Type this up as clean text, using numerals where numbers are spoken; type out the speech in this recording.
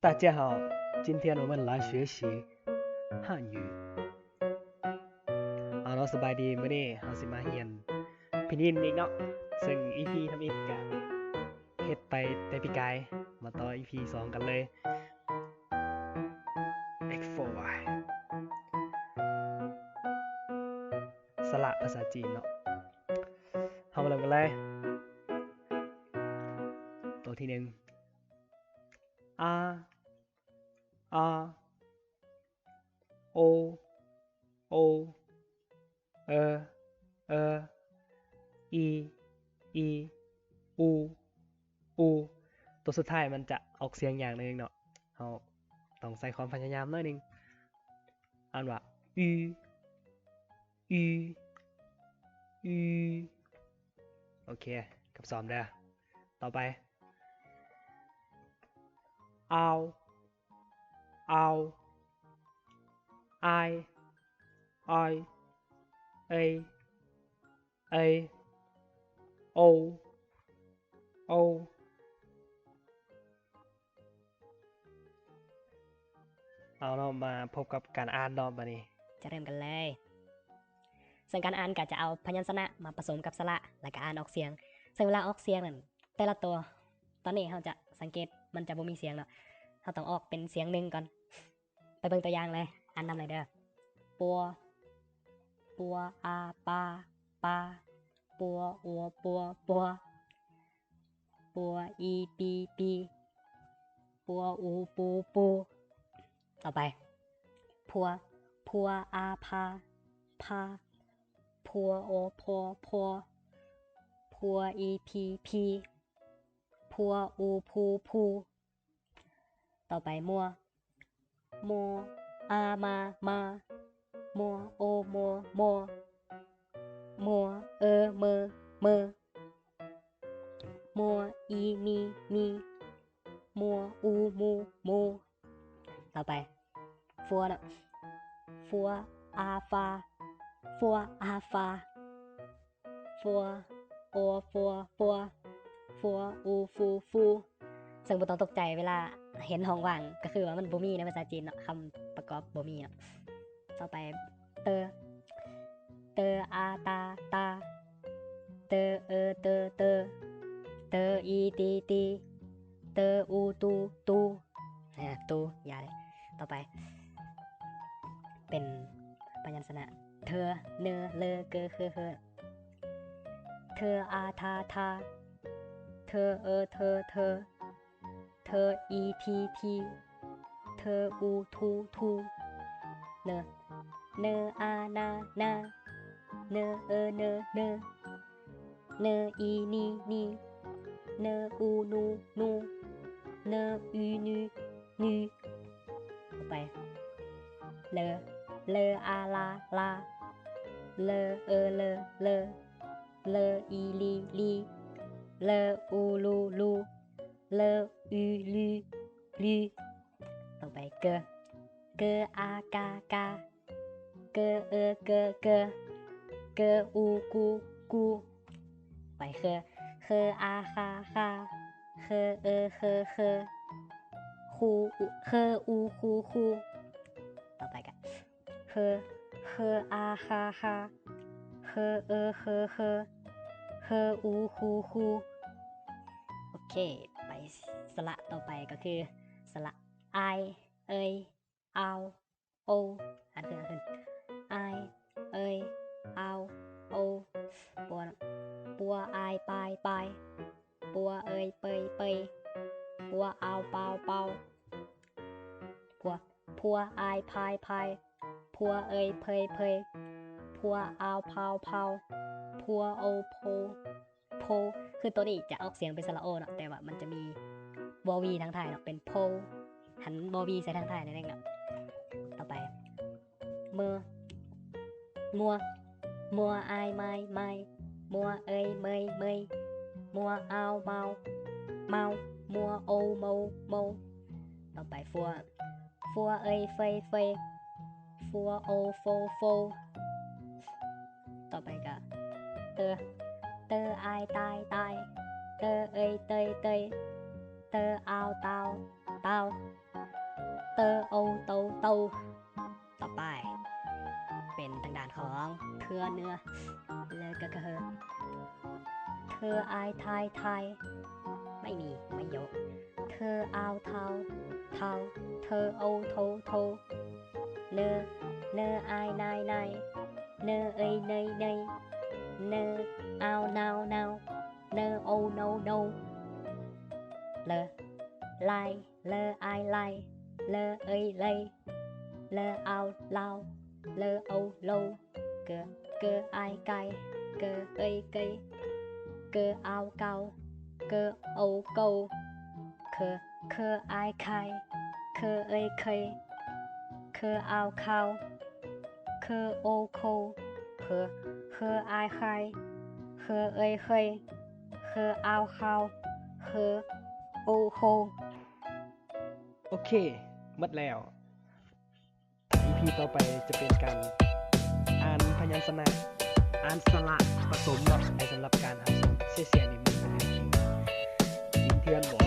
大家好，今天我们来学习汉语。เอาเนาะสบายดีมื้อนี้เฮาสิมาเรียนพินินอีกเนาะซึ่ง EP ทำอิฐก็เฮ็ดไปแต่ปีกายมาต่อ EP 2กันเลย X4Y สระภาษาจีนเนาะเฮามาเริ่มกันเลยตัวที่1อาอาโอโอเอเออีอีอูอูตัวสุดท้ายมันจะออกเสียงอย่างหนึงเนาะเฮาต้องใส่ความพยายามหน่อยหนึงอ่านว่าอือือืโอเคกับซ้อมเด้อต่อไปเอาเอาไอไอเอเอโอโอเอาเรามาพบกับการอ่านรอบบัดนี้ จะเริ่มกันเลยซึ่งการอ่านก็จะเอาพยัญชนะมาผสมกับสระแล้วก็อ่านออกเสียงซึ่งเวลาออกเสียงนั่นแต่ละตัวตอนนี้เราจะสังเกตมันจะบ่มีเสียงเนาะเราต้องออกเป็นเสียงหนึ่งก่อนไปเบิ่งตัวอย่างเลยอ่านนำเลยเด้อปัวปัวอาปาปาปัวอัวปัวปัวปัวอีปีปีปัวอูปูปูต่อไปพัวพัวอาพาพาพัวโอพัวพัวพัวอีพีพีพัวอูพูพูต่อไปมัวมัวอามามามัวโอมัวมัวมัวเมอเมอมัวอีมีมีมัวอูมูมูต่อไปฟัวนะฟัวอาฟาฟัวอาฟาฟัวโอฟัวฟัวฟัวอูฟูฟูซึ่งบ่ต้องตกใจเวลาเห็นห้องว่างก็คือว่ามันบ่มีในภาษาจีนเนาะคำประกอบบ่มีเนาะต่อไปเตอเตออาตาตาเตอเตอเตอเตออีตีตีเตออูตูตูตูอย่าเลยต่อไปเป็นพยัญชนะเธอเนอเลอเกอเฮอเธออาทาทาเธอเธอเธอเธออีทีทีเธออูทูทูเนอเนออานานาเนอเนอเนอเนออีนีนีเนออูนูนูเนออูนูนูต่อไปเลอเลออาลาลาเลอเลอเลอเลออีลีลีเลออูลูลูเลออูลูลูต่อไปเกอเกออากากาเกอเกอเกอเกออูกูกูไปเคออาคาคาเคเคคูเคอูคูต่อไปกันเคอาคาคาเคเคอูคูโอเคไปสระต่อไปก็คือสระไอเอยเอาโออ่านขึ้นไอเอยเอาโอปัวไอปายปัวเอยเปยปัวเอาเปาพัวไอพายพัวเอยเพยพัวเอาเผาพัวโอโพคือตัวนี้จะออกเสียงเป็นสระโอเนาะแต่ว่ามันจะมีวอวีทางไทยเนาะเป็นโพหันวอวีใส่ทางไทยนั่นเองเนาะต่อไปเมอมัวไอไม่มัวเอยเมยมัวเอาเมามัวโอเมาต่อไปฟัวเอยเฟยฟัวโอโฟต่อไปก็เตอไอตายเตอเอยเตยเตอเอาเตา อโอโตโตต่อไป เป็นทางด้านของเธอเนื้อแล้วก็เธออายไทยไม่มีไม่ยกเธอเอาเทาเธอโอโทเนออายนายเนอเอยเนยเนอเอานาวเนอโอโนเลไลเลอายไลเลอเอยเลยเลอเอาเล่าเลอโอโลเกออายไกเกอเอยเกยเกอเอาเกาเกอโอโกเคออายไคเคอเอยเคยเคอเอาเขาเคอโอโคเคออายไคเคอเอยเคยเคอเอาเขาเคอโอโค โอเคหมดแล้ว EP ต่อไปจะเป็นการอ่านพยัญชนะอ่านสระผสมเนาะให้สำหรับการอ่านเสียงนิดนึงนะครับทีมเพื่อนบอก